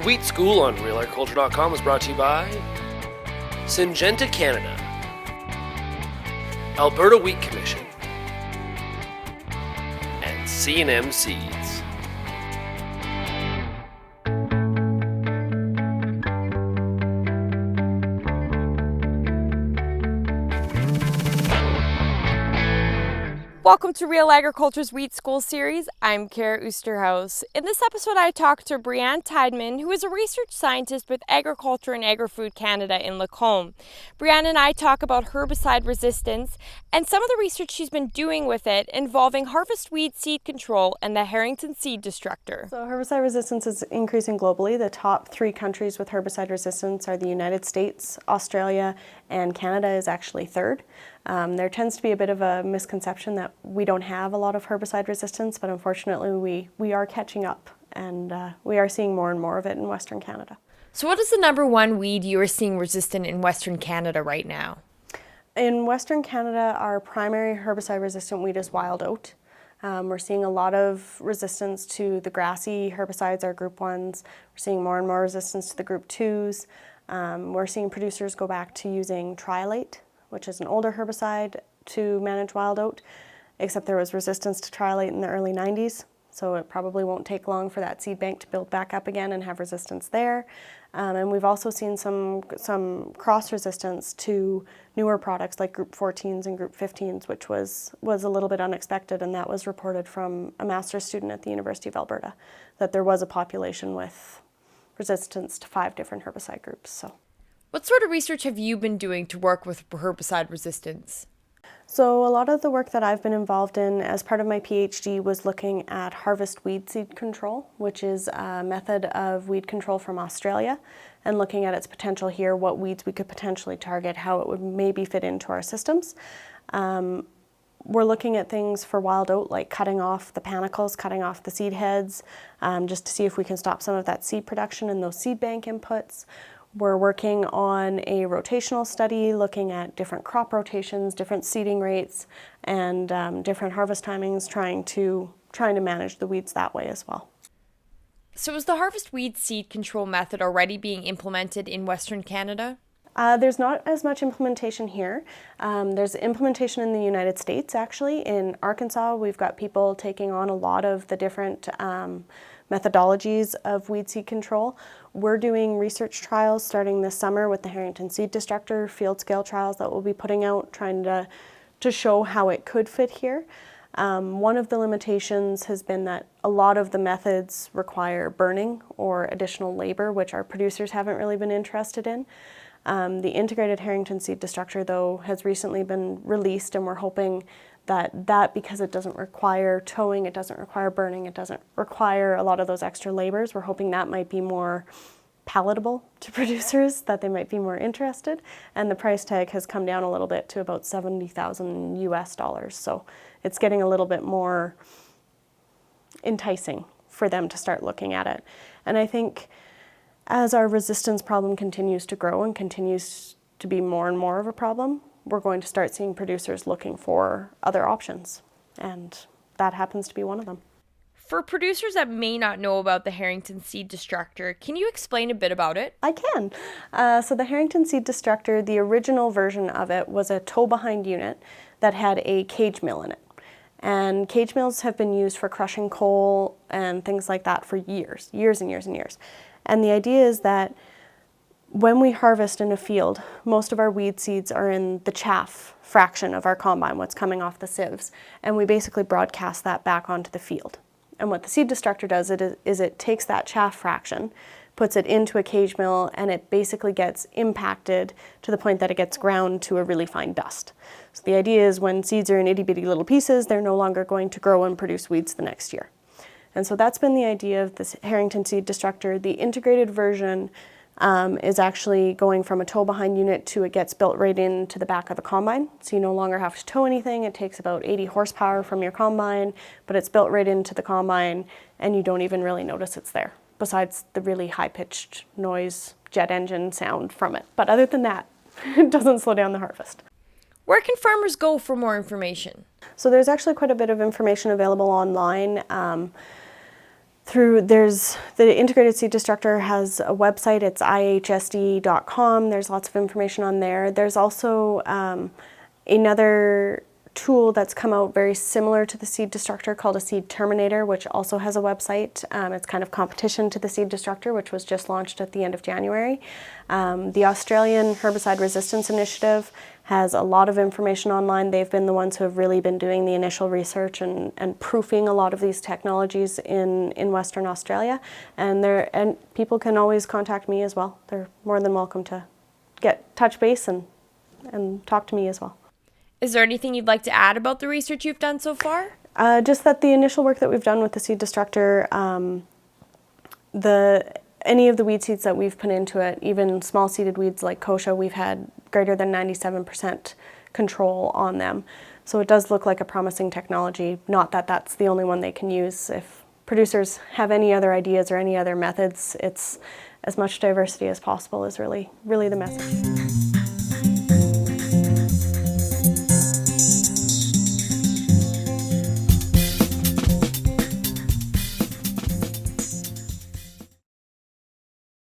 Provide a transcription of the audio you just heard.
Wheat School on RealAgriculture.com is brought to you by Syngenta Canada, Alberta Wheat Commission, and C&M Seeds. Welcome to Real Agriculture's Wheat School series. I'm Kara Oosterhuis. In this episode, I talked to Breanne Tidemann, who is a research scientist with Agriculture and Agri-Food Canada in Lacombe. Breanne and I talk about herbicide resistance and some of the research she's been doing with it involving harvest weed seed control and the Harrington seed destructor. So herbicide resistance is increasing globally. The top 3 countries with herbicide resistance are the United States, Australia, and Canada is actually third. There tends to be a bit of a misconception that we don't have a lot of herbicide resistance, but unfortunately we are catching up, and we are seeing more and more of it in Western Canada. So what is the number one weed you are seeing resistant in Western Canada right now? In Western Canada, our primary herbicide resistant weed is wild oat. We're seeing a lot of resistance to the grassy herbicides, our group 1s. We're seeing more and more resistance to the group 2s. We're seeing producers go back to using triolate, which is an older herbicide, to manage wild oat, except there was resistance to triolate in the early 90s, so it probably won't take long for that seed bank to build back up again and have resistance there. And we've also seen some cross resistance to newer products like group 14s and group 15s, which was a little bit unexpected, and that was reported from a master's student at the University of Alberta, that there was a population with resistance to 5 different herbicide groups. So. What sort of research have you been doing to work with herbicide resistance? So a lot of the work that I've been involved in as part of my PhD was looking at harvest weed seed control, which is a method of weed control from Australia, and looking at its potential here, what weeds we could potentially target, how it would maybe fit into our systems. We're looking at things for wild oat, like cutting off the panicles, cutting off the seed heads, just to see if we can stop some of that seed production and those seed bank inputs. We're working on a rotational study looking at different crop rotations, different seeding rates, and different harvest timings, trying to manage the weeds that way as well. So is the harvest weed seed control method already being implemented in Western Canada? There's not as much implementation here. There's implementation in the United States, actually. In Arkansas, we've got people taking on a lot of the different methodologies of weed seed control. We're doing research trials starting this summer with the Harrington seed destructor, field scale trials that we'll be putting out, trying to show how it could fit here. One of the limitations has been that a lot of the methods require burning or additional labor, which our producers haven't really been interested in. The integrated Harrington seed destructor, though, has recently been released, and we're hoping that because it doesn't require towing, it doesn't require burning, it doesn't require a lot of those extra labors, we're hoping that might be more palatable to producers, that they might be more interested. And the price tag has come down a little bit to about $70,000 US. So it's getting a little bit more enticing for them to start looking at it. And I think as our resistance problem continues to grow and continues to be more and more of a problem, we're going to start seeing producers looking for other options, and that happens to be one of them. For producers that may not know about the Harrington seed destructor, can you explain a bit about it? I can. So the Harrington seed destructor, the original version of it was a tow-behind unit that had a cage mill in it. And cage mills have been used for crushing coal and things like that for years and years and years. And the idea is that when we harvest in a field, most of our weed seeds are in the chaff fraction of our combine, what's coming off the sieves, and we basically broadcast that back onto the field. And what the seed destructor does is it takes that chaff fraction, puts it into a cage mill, and it basically gets impacted to the point that it gets ground to a really fine dust. So the idea is when seeds are in itty-bitty little pieces, they're no longer going to grow and produce weeds the next year. And so that's been the idea of this Harrington seed destructor. The integrated version is actually going from a tow-behind unit to it gets built right into the back of the combine. So you no longer have to tow anything. It takes about 80 horsepower from your combine, but it's built right into the combine, and you don't even really notice it's there, besides the really high-pitched noise jet engine sound from it. But other than that, it doesn't slow down the harvest. Where can farmers go for more information? So there's actually quite a bit of information available online. there's the Integrated Seed Destructor has a website, it's ihsd.com. There's lots of information on there. There's also another tool that's come out very similar to the Seed Destructor called a Seed Terminator, which also has a website. It's kind of competition to the Seed Destructor, which was just launched at the end of January. The Australian Herbicide Resistance Initiative has a lot of information online. They've been the ones who have really been doing the initial research and proofing a lot of these technologies in Western Australia. And people can always contact me as well. They're more than welcome to touch base and talk to me as well. Is there anything you'd like to add about the research you've done so far? Just that the initial work that we've done with the Seed Destructor, any of the weed seeds that we've put into it, even small seeded weeds like kochia, we've had greater than 97% control on them. So it does look like a promising technology, not that that's the only one they can use. If producers have any other ideas or any other methods, it's as much diversity as possible is really the message.